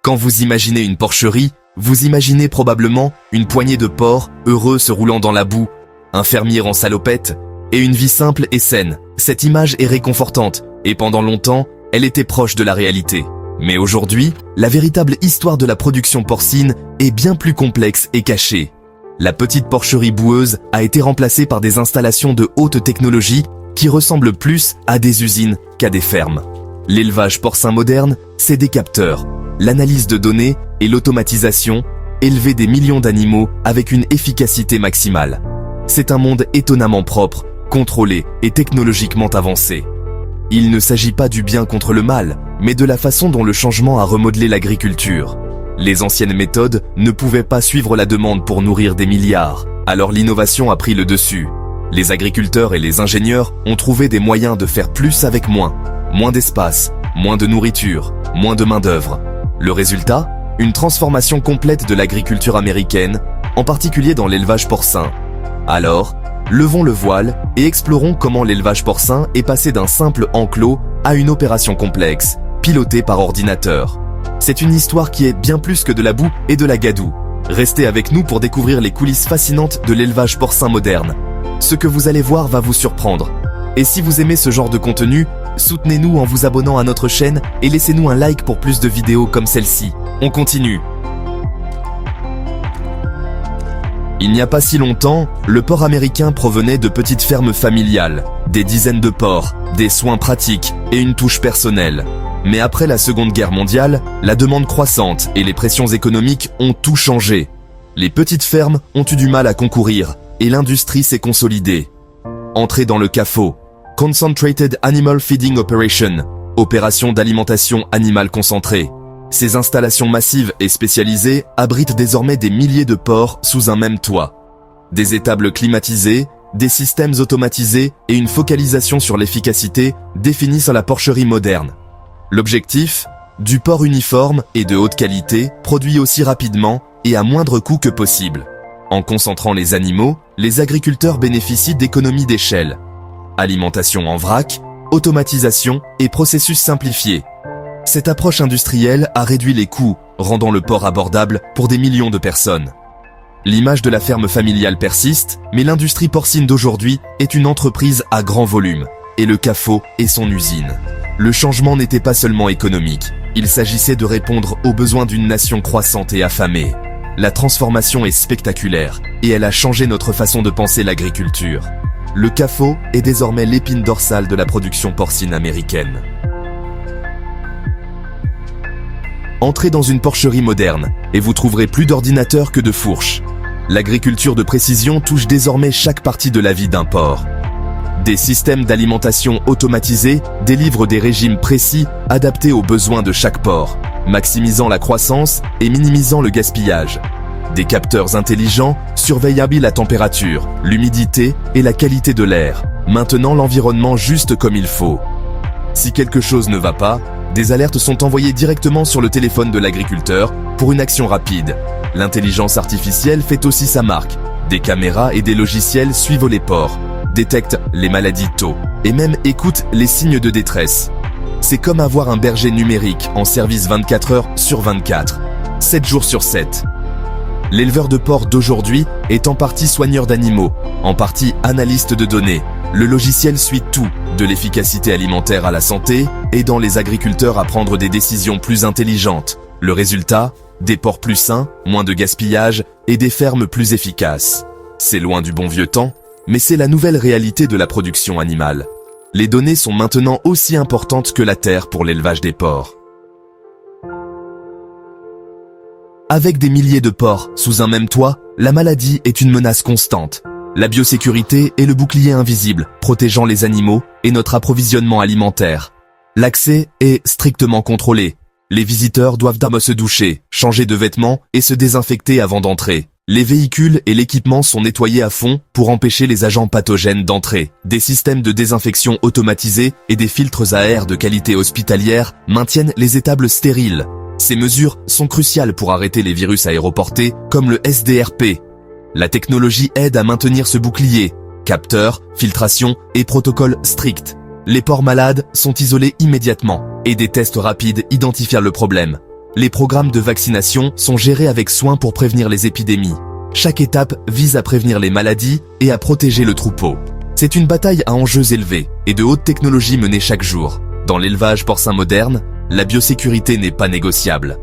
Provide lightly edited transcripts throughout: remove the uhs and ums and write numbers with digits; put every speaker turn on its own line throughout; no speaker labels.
Quand vous imaginez une porcherie, vous imaginez probablement une poignée de porcs heureux se roulant dans la boue, un fermier en salopette et une vie simple et saine. Cette image est réconfortante et pendant longtemps, elle était proche de la réalité. Mais aujourd'hui, la véritable histoire de la production porcine est bien plus complexe et cachée. La petite porcherie boueuse a été remplacée par des installations de haute technologie qui ressemblent plus à des usines qu'à des fermes. L'élevage porcin moderne, c'est des capteurs, l'analyse de données et l'automatisation, élever des millions d'animaux avec une efficacité maximale. C'est un monde étonnamment propre, contrôlé et technologiquement avancé. Il ne s'agit pas du bien contre le mal, mais de la façon dont le changement a remodelé l'agriculture. Les anciennes méthodes ne pouvaient pas suivre la demande pour nourrir des milliards, alors l'innovation a pris le dessus. Les agriculteurs et les ingénieurs ont trouvé des moyens de faire plus avec moins. Moins d'espace, moins de nourriture, moins de main-d'œuvre. Le résultat ? Une transformation complète de l'agriculture américaine, en particulier dans l'élevage porcin. Alors, levons le voile et explorons comment l'élevage porcin est passé d'un simple enclos à une opération complexe, pilotée par ordinateur. C'est une histoire qui est bien plus que de la boue et de la gadoue. Restez avec nous pour découvrir les coulisses fascinantes de l'élevage porcin moderne. Ce que vous allez voir va vous surprendre. Et si vous aimez ce genre de contenu, soutenez-nous en vous abonnant à notre chaîne et laissez-nous un like pour plus de vidéos comme celle-ci. On continue. Il n'y a pas si longtemps, le porc américain provenait de petites fermes familiales, des dizaines de porcs, des soins pratiques et une touche personnelle. Mais après la Seconde Guerre mondiale, la demande croissante et les pressions économiques ont tout changé. Les petites fermes ont eu du mal à concourir et l'industrie s'est consolidée. Entrée dans le CAFO, Concentrated Animal Feeding Operation, opération d'alimentation animale concentrée. Ces installations massives et spécialisées abritent désormais des milliers de porcs sous un même toit. Des étables climatisées, des systèmes automatisés et une focalisation sur l'efficacité définissent la porcherie moderne. L'objectif ? Du porc uniforme et de haute qualité, produit aussi rapidement et à moindre coût que possible. En concentrant les animaux, les agriculteurs bénéficient d'économies d'échelle. Alimentation en vrac, automatisation et processus simplifiés. Cette approche industrielle a réduit les coûts, rendant le porc abordable pour des millions de personnes. L'image de la ferme familiale persiste, mais l'industrie porcine d'aujourd'hui est une entreprise à grand volume, et le CAFO est son usine. Le changement n'était pas seulement économique, il s'agissait de répondre aux besoins d'une nation croissante et affamée. La transformation est spectaculaire, et elle a changé notre façon de penser l'agriculture. Le CAFO est désormais l'épine dorsale de la production porcine américaine. Entrez dans une porcherie moderne et vous trouverez plus d'ordinateurs que de fourches. L'agriculture de précision touche désormais chaque partie de la vie d'un porc. Des systèmes d'alimentation automatisés délivrent des régimes précis adaptés aux besoins de chaque porc, maximisant la croissance et minimisant le gaspillage. Des capteurs intelligents surveillent la température, l'humidité et la qualité de l'air, maintenant l'environnement juste comme il faut. Si quelque chose ne va pas, des alertes sont envoyées directement sur le téléphone de l'agriculteur pour une action rapide. L'intelligence artificielle fait aussi sa marque. Des caméras et des logiciels suivent les porcs, détectent les maladies tôt et même écoutent les signes de détresse. C'est comme avoir un berger numérique en service 24 heures sur 24, 7 jours sur 7. L'éleveur de porcs d'aujourd'hui est en partie soigneur d'animaux, en partie analyste de données. Le logiciel suit tout, de l'efficacité alimentaire à la santé, aidant les agriculteurs à prendre des décisions plus intelligentes. Le résultat ? Des porcs plus sains, moins de gaspillage et des fermes plus efficaces. C'est loin du bon vieux temps, mais c'est la nouvelle réalité de la production animale. Les données sont maintenant aussi importantes que la terre pour l'élevage des porcs. Avec des milliers de porcs sous un même toit, la maladie est une menace constante. La biosécurité est le bouclier invisible, protégeant les animaux et notre approvisionnement alimentaire. L'accès est strictement contrôlé. Les visiteurs doivent d'abord se doucher, changer de vêtements et se désinfecter avant d'entrer. Les véhicules et l'équipement sont nettoyés à fond pour empêcher les agents pathogènes d'entrer. Des systèmes de désinfection automatisés et des filtres à air de qualité hospitalière maintiennent les étables stériles. Ces mesures sont cruciales pour arrêter les virus aéroportés comme le SDRP. La technologie aide à maintenir ce bouclier. Capteurs, filtration et protocoles stricts. Les porcs malades sont isolés immédiatement et des tests rapides identifient le problème. les programmes de vaccination sont gérés avec soin pour prévenir les épidémies. Chaque étape vise à prévenir les maladies et à protéger le troupeau. C'est une bataille à enjeux élevés et de haute technologie menée chaque jour. Dans l'élevage porcin moderne, la biosécurité n'est pas négociable.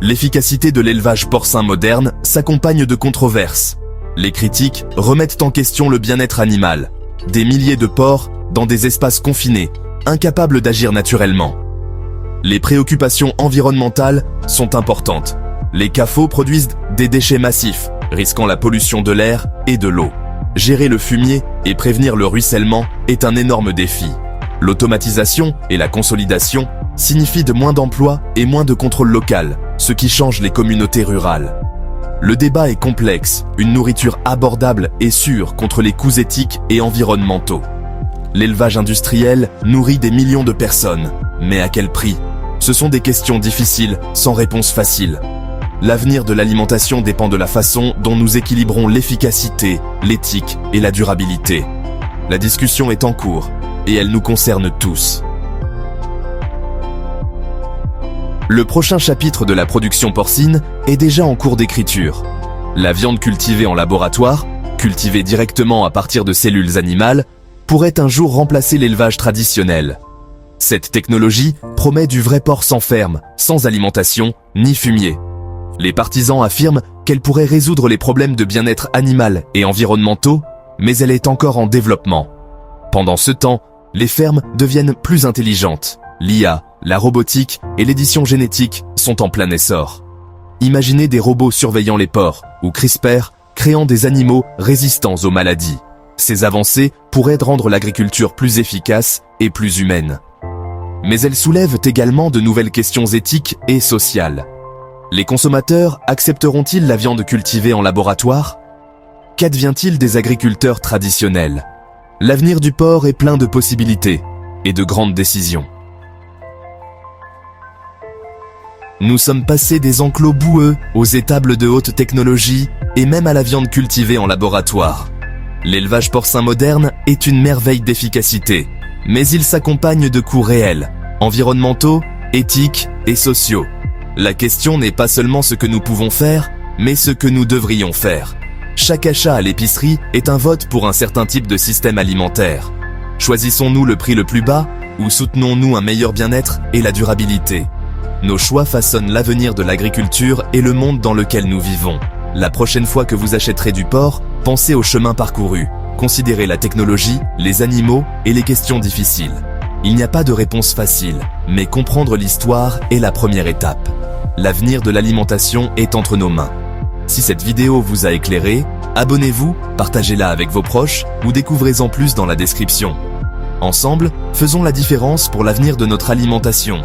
L'efficacité de l'élevage porcin moderne s'accompagne de controverses. Les critiques remettent en question le bien-être animal. Des milliers de porcs dans des espaces confinés, incapables d'agir naturellement. Les préoccupations environnementales sont importantes. Les cafots produisent des déchets massifs, risquant la pollution de l'air et de l'eau. Gérer le fumier et prévenir le ruissellement est un énorme défi. L'automatisation et la consolidation signifient de moins d'emplois et moins de contrôle local, ce qui change les communautés rurales. Le débat est complexe, une nourriture abordable et sûre contre les coûts éthiques et environnementaux. L'élevage industriel nourrit des millions de personnes, mais à quel prix? Ce sont des questions difficiles, sans réponse facile. L'avenir de l'alimentation dépend de la façon dont nous équilibrons l'efficacité, l'éthique et la durabilité. La discussion est en cours, et elle nous concerne tous. Le prochain chapitre de la production porcine est déjà en cours d'écriture. La viande cultivée en laboratoire, cultivée directement à partir de cellules animales, pourrait un jour remplacer l'élevage traditionnel. Cette technologie promet du vrai porc sans ferme, sans alimentation, ni fumier. Les partisans affirment qu'elle pourrait résoudre les problèmes de bien-être animal et environnementaux, mais elle est encore en développement. Pendant ce temps, les fermes deviennent plus intelligentes. L'IA, la robotique et l'édition génétique sont en plein essor. Imaginez des robots surveillant les porcs, ou CRISPR créant des animaux résistants aux maladies. Ces avancées pourraient rendre l'agriculture plus efficace et plus humaine. Mais elles soulèvent également de nouvelles questions éthiques et sociales. Les consommateurs accepteront-ils la viande cultivée en laboratoire? Qu'advient-il des agriculteurs traditionnels? L'avenir du porc est plein de possibilités et de grandes décisions. Nous sommes passés des enclos boueux aux étables de haute technologie et même à la viande cultivée en laboratoire. L'élevage porcin moderne est une merveille d'efficacité, mais il s'accompagne de coûts réels, environnementaux, éthiques et sociaux. La question n'est pas seulement ce que nous pouvons faire, mais ce que nous devrions faire. Chaque achat à l'épicerie est un vote pour un certain type de système alimentaire. Choisissons-nous le prix le plus bas ou soutenons-nous un meilleur bien-être et la durabilité? Nos choix façonnent l'avenir de l'agriculture et le monde dans lequel nous vivons. La prochaine fois que vous achèterez du porc, pensez au chemin parcouru. Considérez la technologie, les animaux et les questions difficiles. Il n'y a pas de réponse facile, mais comprendre l'histoire est la première étape. L'avenir de l'alimentation est entre nos mains. Si cette vidéo vous a éclairé, abonnez-vous, partagez-la avec vos proches ou découvrez-en plus dans la description. Ensemble, faisons la différence pour l'avenir de notre alimentation.